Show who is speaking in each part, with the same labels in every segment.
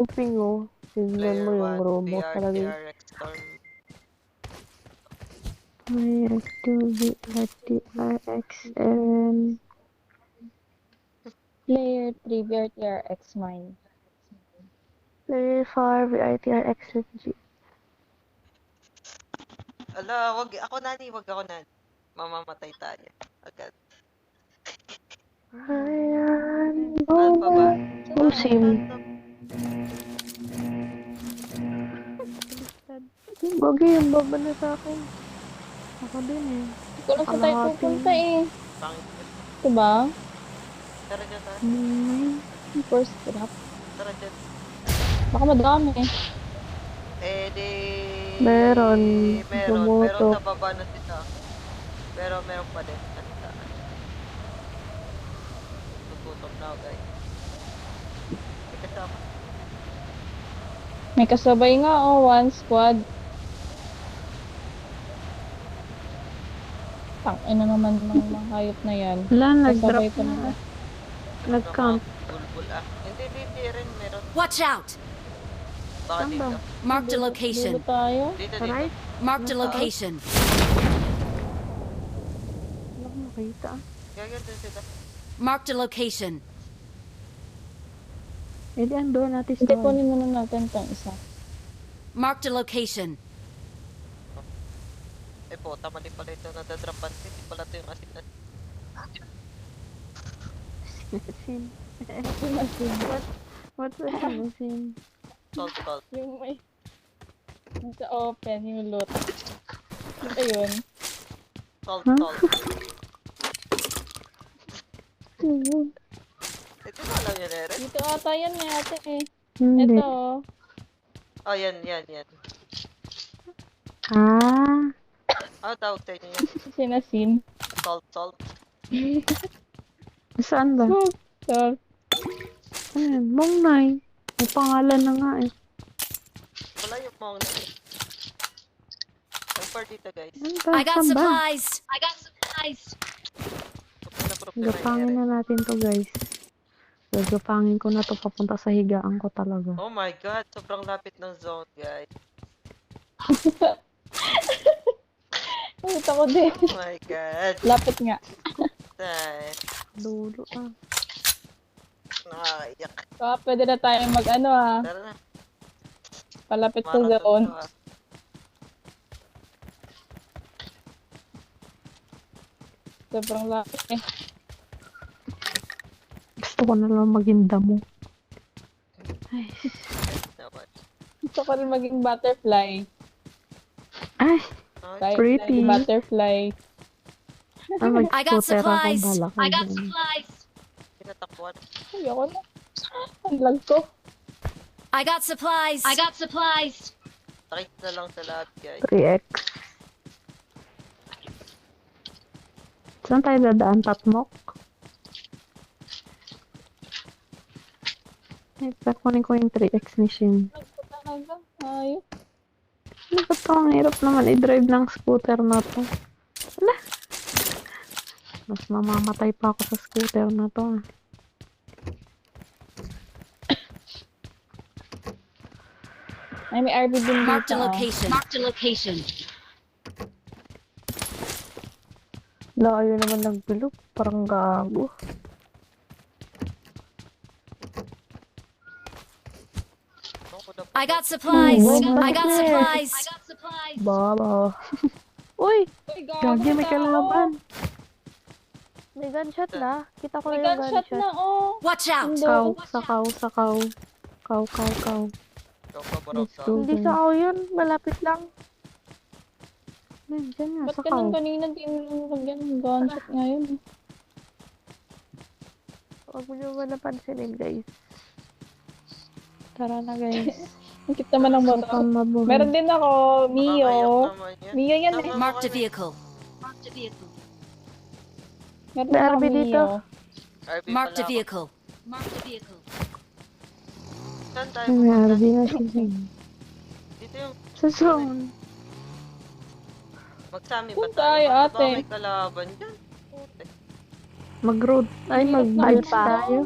Speaker 1: Hoping oh. Tignan mo yung robot talaga.
Speaker 2: TRX Storm.
Speaker 1: May activity at TRXN.
Speaker 3: Player 3 BRTRX mine.
Speaker 1: Player 5 ITRXG.
Speaker 2: Ala, wag ako nani. Mamamatay tayo. Agad.
Speaker 1: Ayan.
Speaker 2: Alpha ba?
Speaker 1: Oh, sim. Gagi, yung baba na sa akin. Ako din eh.
Speaker 3: Hindi ko lang sa tayo pupunta eh.
Speaker 2: Pangit.
Speaker 3: Diba?
Speaker 2: Tara dyan tayo.
Speaker 3: First drop.
Speaker 2: Tara dyan.
Speaker 3: Baka madami eh.
Speaker 2: Eh, di...
Speaker 1: Meron.
Speaker 2: Meron
Speaker 1: Tumutok.
Speaker 2: sa baba na sila. Pero meron pa din. Ano sa akin? Tututok na ako, guys. May kasama.
Speaker 3: May kasabay nga oh, one squad. Tangina naman ng mga hayop na yan.
Speaker 1: Wala, nag-drop
Speaker 3: Kasabay pa
Speaker 1: na.
Speaker 3: nila.
Speaker 1: Nag-camp.
Speaker 2: Bulbul ah. Hindi rin. Meron.
Speaker 4: Watch out!
Speaker 2: Baka
Speaker 1: Saan
Speaker 2: dito.
Speaker 1: ba?
Speaker 4: Marked a
Speaker 3: Dulo
Speaker 4: location.
Speaker 3: tayo.
Speaker 2: Dito.
Speaker 1: Right?
Speaker 4: Marked a location.
Speaker 1: Wala ko makita.
Speaker 2: Gaganda sila.
Speaker 4: Marked a location.
Speaker 1: Eh di ando natin
Speaker 3: Hindi,
Speaker 1: sa
Speaker 3: kunin muna natin itong isa.
Speaker 4: Marked a location.
Speaker 2: Eh po, tama din pala ito. Nadadrapan. Hindi pala ito yung asin na.
Speaker 1: Sim.
Speaker 3: Masin.
Speaker 1: What's the sim?
Speaker 2: Salt.
Speaker 3: Yung may... Nasa open yung loot. Ayun.
Speaker 2: Salt. Eh, di ba alam yun, Eren?
Speaker 3: Dito ata yan eh ate eh.
Speaker 1: Hindi.
Speaker 3: Ito oh.
Speaker 2: Oh, yan.
Speaker 1: Ah.
Speaker 2: Ano tawag sa inyo yan?
Speaker 3: Sinasin.
Speaker 2: Salt.
Speaker 1: Saan ba?
Speaker 3: So,
Speaker 1: Ano yan? Mongnay. May pangalan na nga eh.
Speaker 2: Wala yung mong na eh. Ang part dito, guys.
Speaker 1: Ano ba?
Speaker 4: I got
Speaker 1: Saan ba?
Speaker 4: supplies.
Speaker 1: Gapangin na natin to guys. Gagapangin ko na to papunta sa higaan ko talaga.
Speaker 2: Oh my god, sobrang lapit ng zone, guys.
Speaker 3: nakita ko din.
Speaker 2: Oh my god.
Speaker 3: Lapit nga.
Speaker 2: Ay,
Speaker 1: Dulo ah.
Speaker 2: nakaiyak.
Speaker 3: Pwede na tayo mag ano ha.
Speaker 2: Tara na.
Speaker 3: Palapit sa
Speaker 2: Marathon
Speaker 3: zone.
Speaker 2: to, ah.
Speaker 3: Sobrang lapit eh.
Speaker 1: Gusto ko na lang maging damo.
Speaker 2: Naman.
Speaker 3: Gusto ko rin maging butterfly.
Speaker 1: Ay!
Speaker 2: Ay,
Speaker 1: Pretty.
Speaker 3: Butterfly.
Speaker 4: I got
Speaker 1: Mag-scooter ako,
Speaker 4: supplies.
Speaker 1: bala ka dyan.
Speaker 2: pinatakbuhan.
Speaker 3: Ayoko na. Ang lag ko.
Speaker 4: I got supplies.
Speaker 2: Takit na lang sa lahat, guys.
Speaker 1: 3x. Saan tayo dadaan? Tatmok? Eh, kunin ko yung 3x ni Shin.
Speaker 3: Lag ko talaga. Ayos.
Speaker 1: Ano ba ito? Ang hirap naman i-drive ng scooter na to. Wala. Mas mamamatay pa ako sa scooter na to.
Speaker 3: Ay, may RB din
Speaker 4: Marked
Speaker 3: dito.
Speaker 4: a
Speaker 3: oh.
Speaker 4: location.
Speaker 1: Layo naman nagbilog. Parang gago.
Speaker 4: I got supplies.
Speaker 1: Baba. Uy!
Speaker 3: Uy,
Speaker 1: Gagi, may
Speaker 3: tao.
Speaker 1: kalaban. May gunshot na. Kita ko
Speaker 3: May
Speaker 1: na yung
Speaker 3: gunshot na oh.
Speaker 4: Watch out.
Speaker 1: Sakaw. Kaw.
Speaker 2: Ikaw pa, Barok,
Speaker 1: Let's go. Hindi sakaw yun. Malapit lang. Diyan nga,
Speaker 3: Ba't
Speaker 1: sakaw.
Speaker 3: ganun kanina din lagyan ng gunshot ngayon?
Speaker 1: Huwag mo nyo napansinin, guys. Tara na, guys.
Speaker 3: Ang cute naman ng motor.
Speaker 1: Mukhang mabuhay.
Speaker 3: Meron din ako, Mio. Mio yan eh.
Speaker 4: Marked a vehicle.
Speaker 3: Meron
Speaker 1: May
Speaker 3: din ako
Speaker 1: RB dito.
Speaker 3: Mio.
Speaker 4: Marked a
Speaker 2: ako.
Speaker 4: vehicle.
Speaker 2: Saan tayo
Speaker 1: May
Speaker 2: pupunta?
Speaker 1: RB na siya.
Speaker 2: Dito yung
Speaker 1: Sa zone.
Speaker 2: magsami ba
Speaker 3: Saan
Speaker 2: tayo?
Speaker 3: tayo,
Speaker 2: Baka
Speaker 3: ate?
Speaker 2: may kalaban dyan. Putek.
Speaker 1: Mag-road. Ay, mag-bridge
Speaker 3: pa.
Speaker 1: tayo.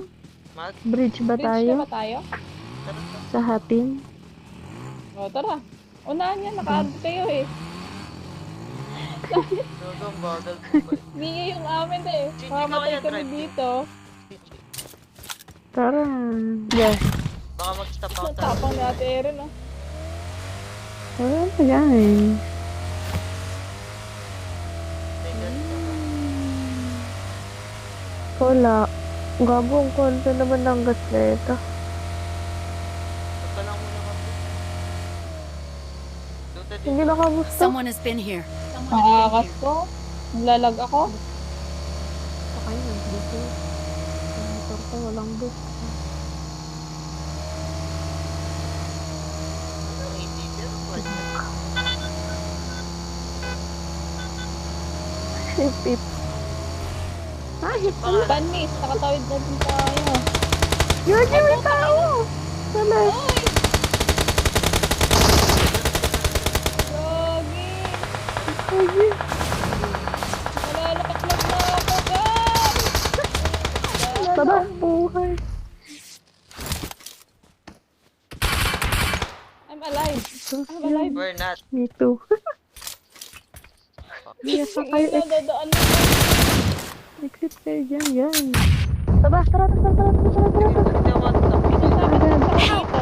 Speaker 1: Bridge ba
Speaker 3: Bridge
Speaker 1: tayo?
Speaker 3: na ba tayo?
Speaker 2: Tara.
Speaker 1: Lahatin.
Speaker 3: O, tara. Unahan niya, naka-add kayo eh.
Speaker 2: Doon, bagal mo ba?
Speaker 3: Mia yung amin eh.
Speaker 2: Chichi,
Speaker 3: Mamatay
Speaker 2: kaya
Speaker 3: kami
Speaker 2: drive
Speaker 3: dito.
Speaker 2: Chichi.
Speaker 1: Tara. Yes.
Speaker 2: Baka mag-stop out tayo.
Speaker 3: Natapang ni Ate Erin ah.
Speaker 1: Tara na guys.
Speaker 2: May ganito ba?
Speaker 1: Wala. Gago ang konti naman ng gasleta.
Speaker 2: Huwag ka lang muna mag Duda
Speaker 1: Hindi
Speaker 2: dito.
Speaker 1: nakagusto.
Speaker 4: Someone has been here.
Speaker 3: Nakakas ko. Naglalag ako.
Speaker 1: Sakay na dito. Ang motor ko walang bus.
Speaker 2: Ang hindi pero budget.
Speaker 1: Sipit. Ah, hit ko.
Speaker 3: Panis, nakatawid na din tayo.
Speaker 1: Yun, may tao! Wala.
Speaker 3: Gogi!
Speaker 1: Ay,
Speaker 3: Nalalaklag na ako, guys!
Speaker 1: tara, buhay.
Speaker 3: I'm alive. I'm alive.
Speaker 2: We're not.
Speaker 1: Me too. Yes, sakay.
Speaker 3: Sige, nadadaan na.
Speaker 1: Exit kayo dyan, yan. Tara, tara, tara, tara, tara, tara, tara.
Speaker 2: Hindi ako matap.
Speaker 3: Pinasama na sa dito.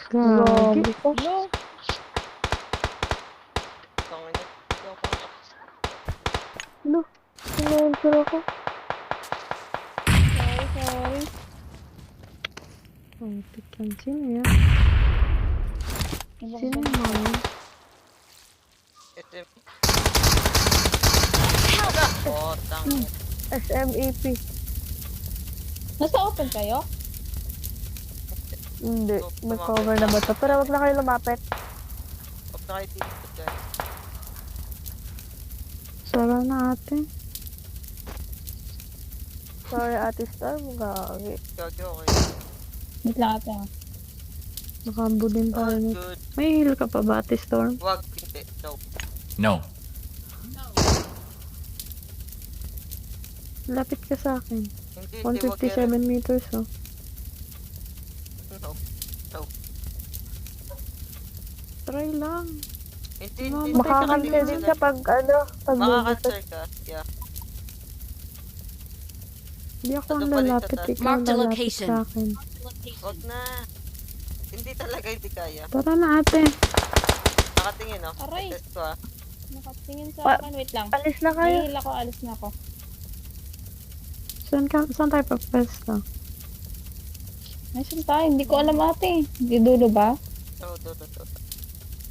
Speaker 1: Gagi.
Speaker 3: Hello?
Speaker 2: Tangin niya. Hindi ako matap.
Speaker 1: Ano? Sinensor ako.
Speaker 3: Sorry.
Speaker 1: Oh, tikyan. Sino yan?
Speaker 3: Ano
Speaker 1: Sino
Speaker 3: ba?
Speaker 1: yan?
Speaker 2: SM. Oh, tangin.
Speaker 1: SMAP.
Speaker 3: Nasa open kayo?
Speaker 1: Hindi. May cover na ba ito? Pero wag na kayo lumapit.
Speaker 2: Huwag na kayo dito, guys.
Speaker 1: Sara na ate. Sorry ate Star. Gagi.
Speaker 2: Gagi, okay.
Speaker 3: Wait lang ate ah.
Speaker 1: Nakambulin tayo
Speaker 2: All
Speaker 1: nito.
Speaker 2: good.
Speaker 1: May heal ka pa ba ate Storm?
Speaker 2: Wag, hindi. No.
Speaker 5: No.
Speaker 1: Lapit ka sa akin.
Speaker 2: Hindi, wag yan.
Speaker 1: 157 meters oh.
Speaker 2: No. No.
Speaker 1: Try lang.
Speaker 2: Hindi,
Speaker 1: Ma'am,
Speaker 2: hindi.
Speaker 1: makakansel din siya pag ano, pag
Speaker 2: Makakansel ka. Yeah.
Speaker 1: Hindi ako ang
Speaker 2: Ano pa rin
Speaker 1: lalapit,
Speaker 2: tataas?
Speaker 1: ikaw
Speaker 4: Mark the
Speaker 1: lalapit
Speaker 4: location.
Speaker 1: sa akin.
Speaker 2: Wag na. Hindi talaga hindi kaya.
Speaker 1: Tara na ate.
Speaker 2: Nakatingin, no?
Speaker 3: Aray.
Speaker 2: Test ko, ah.
Speaker 3: Nakatingin sa
Speaker 1: Pa-
Speaker 3: akin. Wait lang.
Speaker 1: Alis na kayo.
Speaker 3: Nihil ako, alis na ako.
Speaker 1: Saan tayo pa-pwesto?
Speaker 3: Nasaan tayo? Hindi ko alam ate. Di dulo ba?
Speaker 2: Do.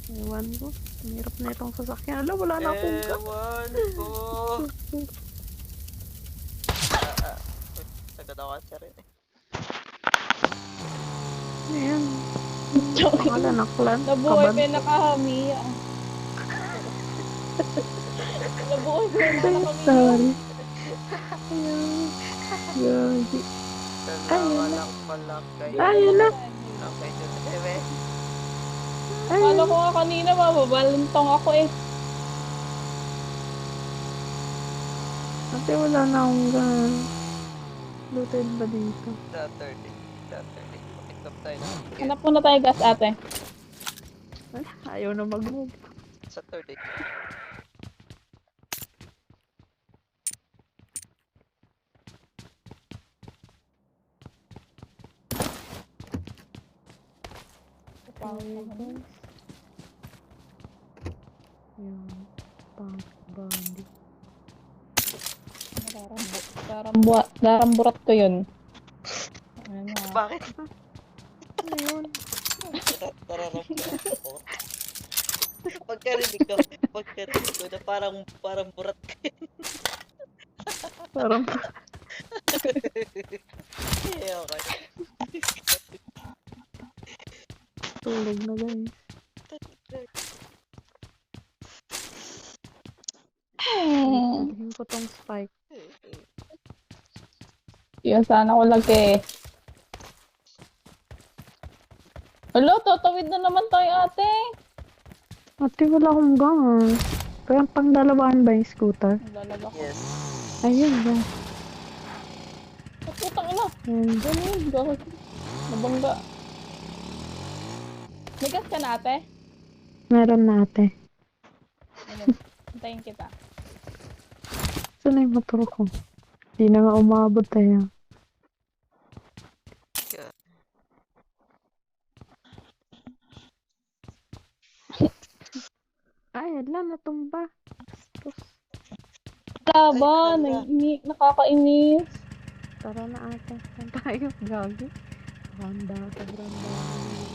Speaker 1: Iwan ko. Ang hirap na itong sasakyan. Alam, wala na akong ka.
Speaker 2: Ewan ko. Sagad ako kasi rin, eh.
Speaker 1: Ayan. Wala na clan.
Speaker 3: Nabuhay pa yung nakahamiya. Nabuhay pa yung nakahamiya.
Speaker 1: Sorry. Ayan. Gagi.
Speaker 2: Dalawa lang pala kayo.
Speaker 1: Ayun na.
Speaker 2: Okay, Jose.
Speaker 3: Kala ko nga kanina mababalintong ako eh.
Speaker 1: Ate, wala na akong gan. Looted ba dito?
Speaker 2: Saturday. Pakitap tayo na.
Speaker 3: Hanap muna tayo gas ate.
Speaker 1: Wala, ayaw na mag-move.
Speaker 2: Saturday.
Speaker 1: Ayan. Punk body.
Speaker 3: Daramburat ko yun. Ano ah.
Speaker 2: Bakit?
Speaker 1: Ano yun?
Speaker 2: Tararam ako. Pagkarinig ko na parang burat ka.
Speaker 1: Parang
Speaker 2: Yeah, okay.
Speaker 1: tulog na guys. Paghin ko tong spike.
Speaker 3: Yun sana ko lagi. Hello, tatawid na naman tayo ate.
Speaker 1: Ate, wala akong gun. Kaya pang dalawahan ba yung scooter?
Speaker 3: Lalaga ko.
Speaker 2: Yes.
Speaker 1: Ayun ba?
Speaker 3: Putang ina.
Speaker 1: Ayun.
Speaker 3: Ganun, gawin. Nabangga. May gas ka na, ate?
Speaker 1: Meron natin.
Speaker 3: Ayun. Hintayin kita.
Speaker 1: Saan na yung motor ko? Di na nga umabot eh.
Speaker 2: Yeah.
Speaker 1: Ay, ala, natumba. Tapos,
Speaker 3: Laban,
Speaker 2: Ay, hala.
Speaker 3: nakakainis.
Speaker 1: tara na ate. Saan tayo? Gagi. Randa, sobrang dami.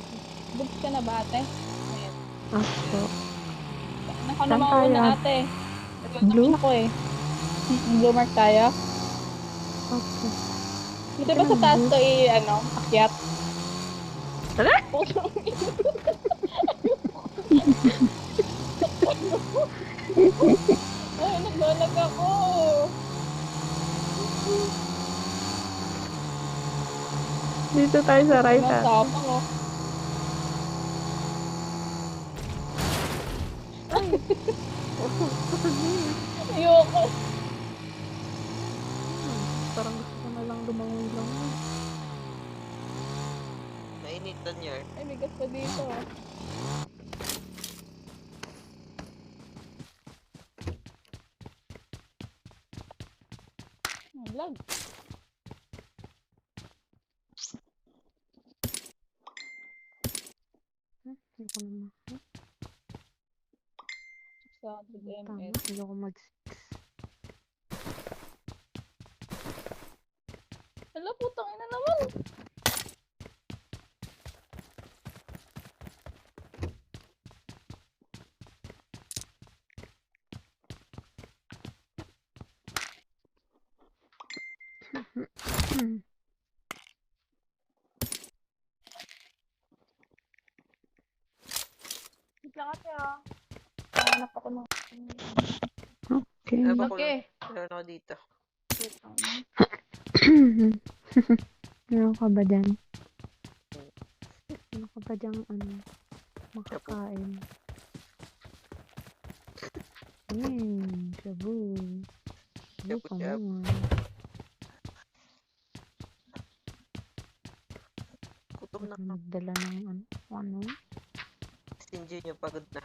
Speaker 3: Books ka na ba, ate? Ayan.
Speaker 1: Ako.
Speaker 3: Nako na
Speaker 1: Saan
Speaker 3: mauna,
Speaker 1: tayo?
Speaker 3: ate.
Speaker 1: Blue?
Speaker 3: Nagkakaroon ako eh. Blue mark tayo.
Speaker 1: Okay.
Speaker 3: Dito ba sa taas ko akyat?
Speaker 1: Tara!
Speaker 3: Ay, naglalag ako.
Speaker 1: Dito tayo sa right hand.
Speaker 3: Nasapang oh. Ayoko.
Speaker 1: Parang gusto ko na lang lumangoy lang.
Speaker 2: Nainitan yun.
Speaker 3: Ay, may gas pa dito. Lag.
Speaker 1: Hindi ko naman.
Speaker 3: Sa
Speaker 1: Tama,
Speaker 3: MS.
Speaker 1: hindi ko mag...
Speaker 3: Hala, putang ina naman. Wait lang ate ah. Hanap ako ng...
Speaker 1: Okay.
Speaker 2: Ano ba ko
Speaker 3: Okay.
Speaker 2: Meron ako dito.
Speaker 3: Wait lang.
Speaker 1: Meron ka ba dyan? Meron ka ba dyan, makakain? Shabu. Shabu ka
Speaker 2: Shabu-shabu.
Speaker 1: mo.
Speaker 2: Gutom na
Speaker 1: Baka
Speaker 2: ako.
Speaker 1: magdala ng ano?
Speaker 2: Si Junior pagod na.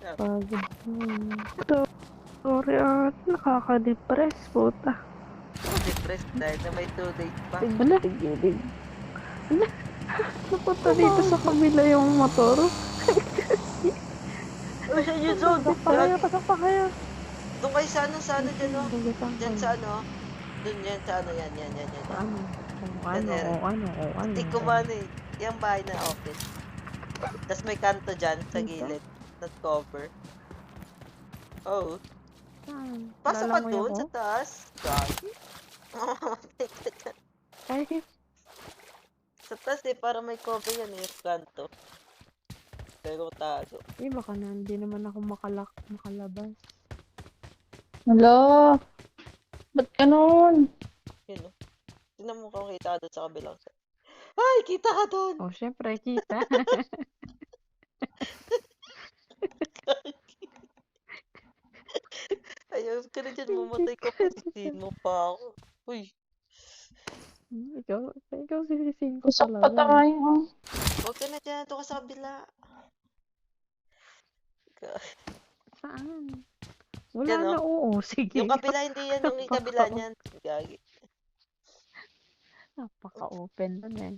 Speaker 1: Pagod. Sorry, nakaka-depress, puta.
Speaker 2: Depressed dahil na may 2 days pa.
Speaker 1: Ala, napunta dito sa kabila yung motor.
Speaker 2: Uy, siya yun, Zod!
Speaker 1: Pasok pa kayo.
Speaker 2: Doon kayo sa ano dyan, no?
Speaker 1: Dagatan
Speaker 2: Dyan
Speaker 1: kayo.
Speaker 2: sa ano? Doon yan sa ano, yan.
Speaker 1: Ano.
Speaker 2: Hindi ko man eh. Yung bahay na office. Tapos may kanto dyan sa gilid. Not cover. Oh.
Speaker 1: Saan?
Speaker 2: Pasok ka
Speaker 1: Lalangoy
Speaker 2: doon
Speaker 1: ako?
Speaker 2: sa taas. Gagi. Mamamatay ka dyan.
Speaker 1: Ay,
Speaker 2: Sa taas eh, para may cover yan eh, yung kanto. Pero tago.
Speaker 1: baka na, hindi naman ako makalabas.
Speaker 3: Hala. Ba't ganun?
Speaker 2: Yun o. Tignan mo kung kita ka doon sa kabilang side. Ay, kita ka doon!
Speaker 1: Oh, syempre, kita.
Speaker 2: Ayaw ka na dyan, mamatay ka pa. Sisihin mo pa ako. Uy,
Speaker 1: ikaw sisisihin ko
Speaker 3: Kusok pa
Speaker 1: talaga.
Speaker 3: tayo.
Speaker 2: huwag ka na dyan. Ito ka sa kabila.
Speaker 1: Saan? Wala
Speaker 2: Yan,
Speaker 1: na,
Speaker 2: oh.
Speaker 1: oo. Sige.
Speaker 2: Yung kabila, hindi yan yung kabila niyan. Gagi.
Speaker 1: Napaka-open nun eh.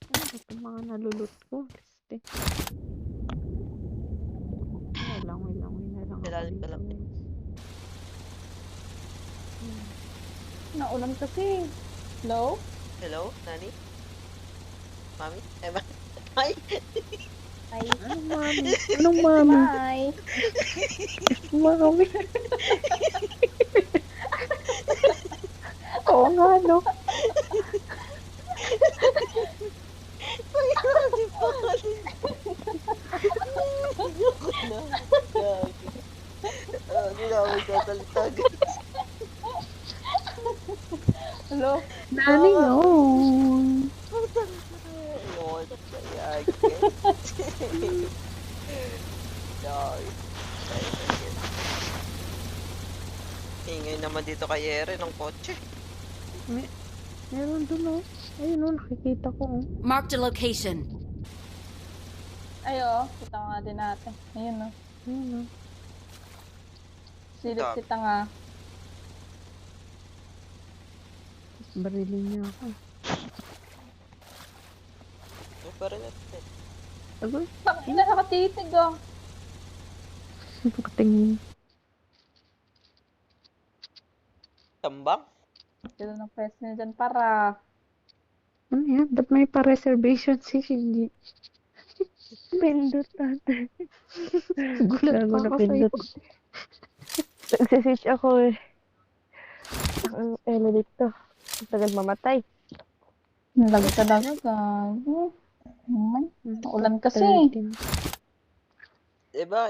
Speaker 1: Ano ba itong mga nalulot ko? Liste. Langoy na lang ako
Speaker 2: Ilalim ka
Speaker 1: dito,
Speaker 2: lang.
Speaker 1: guys.
Speaker 3: Naulan kasi. Hello?
Speaker 2: Hello, Nani? Mami? Ema? Ay!
Speaker 3: Hi.
Speaker 1: Anong mami? Anong mami?
Speaker 3: Hi.
Speaker 1: Mami. Oo nga, no?
Speaker 2: Ay, hindi pa kasi. Ayoko na. Gagi. Hindi na ako magsasalita, guys.
Speaker 3: Hello?
Speaker 1: Nani yun?
Speaker 2: Ayun, kaya, guys. Sorry. Ingay naman dito kay Ere ng kotse.
Speaker 1: Meron dun oh. Ayun oh, nakikita ko oh.
Speaker 4: Marked a location.
Speaker 3: Ay, kita nga din natin. Ayun, no.
Speaker 1: Ayun oh.
Speaker 3: Silip
Speaker 2: Dami.
Speaker 3: kita nga.
Speaker 1: Barilin niya ako.
Speaker 2: Yung pa rin natin.
Speaker 1: Agoy,
Speaker 3: Ina, nakatitig, oh.
Speaker 1: nakatingin.
Speaker 2: Tambang?
Speaker 3: Dito ng pwes niya dyan para.
Speaker 1: Ano yan? Ba't may pa-reservation si Shinji?
Speaker 5: Pindot natin.
Speaker 1: Gulat
Speaker 5: Gago
Speaker 1: pa
Speaker 5: na
Speaker 1: ako
Speaker 5: pindot.
Speaker 1: sa'yo.
Speaker 5: Nagsiswitch ako eh. Ang elo dito. Ang tagal mamatay.
Speaker 3: Nalagay ka dagat, gago. Ulan kasi.
Speaker 1: 13.
Speaker 2: Diba?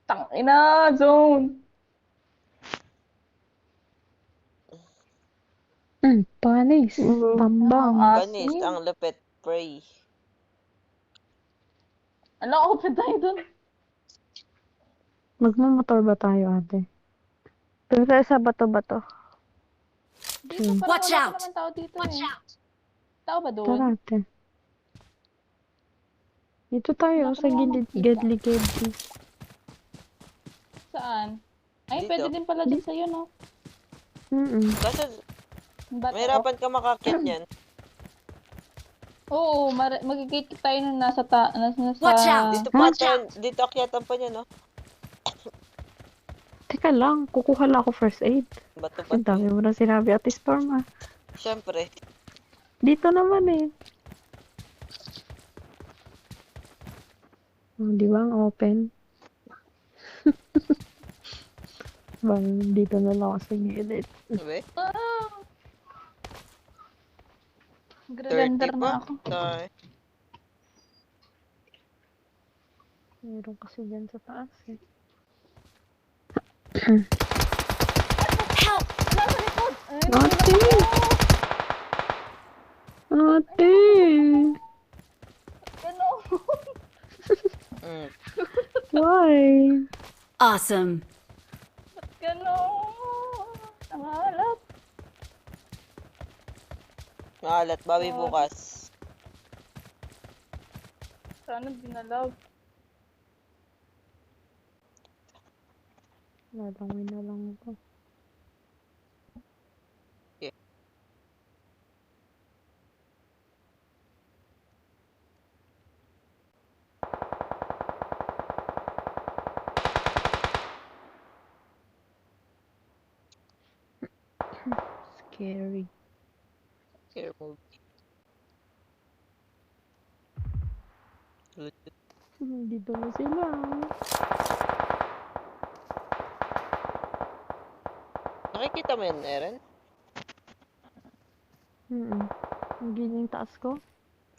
Speaker 3: Tangina, zone.
Speaker 1: Panis. Tambang.
Speaker 2: Panis, ang lapit. Pray.
Speaker 3: Ano, open tayo dun.
Speaker 1: Magmamotor ba tayo, ate?
Speaker 5: Pero sa bato-bato.
Speaker 3: Dito, parang
Speaker 4: Watch
Speaker 3: wala
Speaker 4: out.
Speaker 3: pa naman tao dito eh. Tao ba doon?
Speaker 1: Tara, ate. Dito tayo,
Speaker 3: Wala
Speaker 1: sa
Speaker 3: pa naman
Speaker 1: gilid.
Speaker 3: makita.
Speaker 1: Gedli-gedli.
Speaker 3: Saan? Ay,
Speaker 2: Dito.
Speaker 3: pwede din pala dyan sa'yo, no?
Speaker 2: Kaso,
Speaker 3: Ba't
Speaker 2: mahirapan ka makakyat niyan.
Speaker 3: Oo, magigate tayo nung nasa
Speaker 4: Watch out!
Speaker 2: Dito pa dito akyatan pa niya, no?
Speaker 1: Teka lang, kukuha lang ako first aid.
Speaker 2: Bato pa.
Speaker 1: Ang dami mo na sinabi, Ate Storm ah.
Speaker 2: Siyempre.
Speaker 1: Dito naman eh. Oh, di ba ang open? Dito na lang ako sa gilid.
Speaker 2: Sabi?
Speaker 3: Grelander
Speaker 2: 30
Speaker 3: na
Speaker 2: pa.
Speaker 3: ako.
Speaker 2: Sorry.
Speaker 1: Meron kasi dyan sa taas eh.
Speaker 4: Help!
Speaker 3: Nasa likod! Ay,
Speaker 1: Ate! Ate!
Speaker 3: ano?
Speaker 2: Mm.
Speaker 1: Why?
Speaker 4: Awesome.
Speaker 3: Ganon. Ang halap.
Speaker 2: Maalat, bawi bukas.
Speaker 3: Sana dinalaw.
Speaker 1: Lalangin na lang ito.
Speaker 2: Okay.
Speaker 1: Scary.
Speaker 2: Here, move.
Speaker 1: Dito na sila.
Speaker 2: Nakikita mo yan, Eren?
Speaker 1: Ang giling taas ko.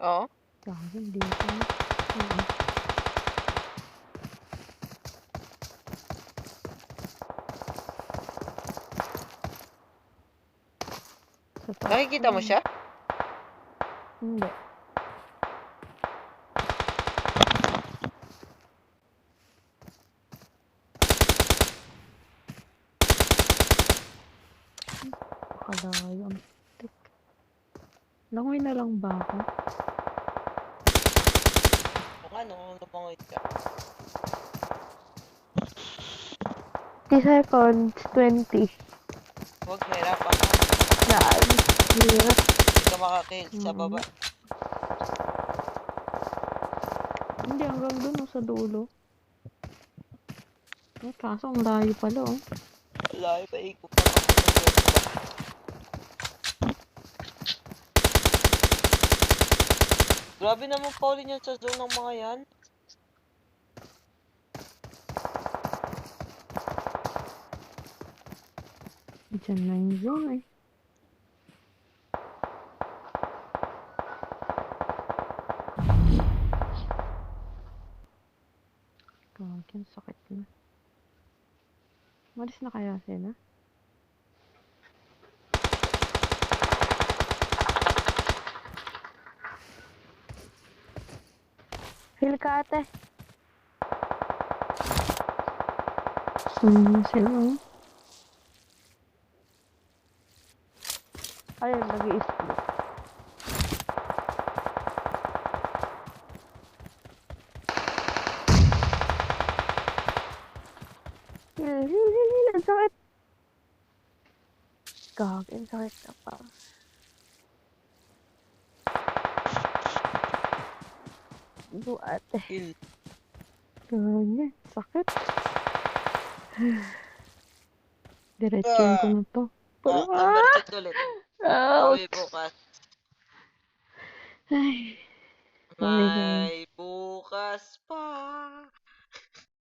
Speaker 2: Oo.
Speaker 1: Grabe, dito. Sa taas.
Speaker 2: Nakikita mo siya?
Speaker 1: Hindi. Pakalayo ang tik. Langoy na lang ba ako?
Speaker 2: Kung ano, kung lumangoy ka.
Speaker 5: 50 seconds, 20.
Speaker 2: Huwag, hirapan ka.
Speaker 5: Daan. Hirap.
Speaker 2: Hindi ka makakill sa baba.
Speaker 1: Hindi, hanggang dun oh, sa dulo. Eh, kaso ang layo pala oh.
Speaker 2: Wala, paikot pa ako. Grabe naman paulit yan sa zone ng mga yan.
Speaker 1: Diyan na yung zone eh. Gagi, ang sakit na. Malis na kaya sila?
Speaker 5: Feel ka ate.
Speaker 1: Sila.
Speaker 5: Ayun, nag-i-split. Hil, hil, hil, hil. Ang sakit. Gag, ang sakit na pa. Ate.
Speaker 2: Kill.
Speaker 5: Ganyan, sakit.
Speaker 1: Diretsuin ko na to.
Speaker 2: Number 2 ulit. Pauwi bukas.
Speaker 1: Ay. Sorry, guys.
Speaker 2: May bukas pa.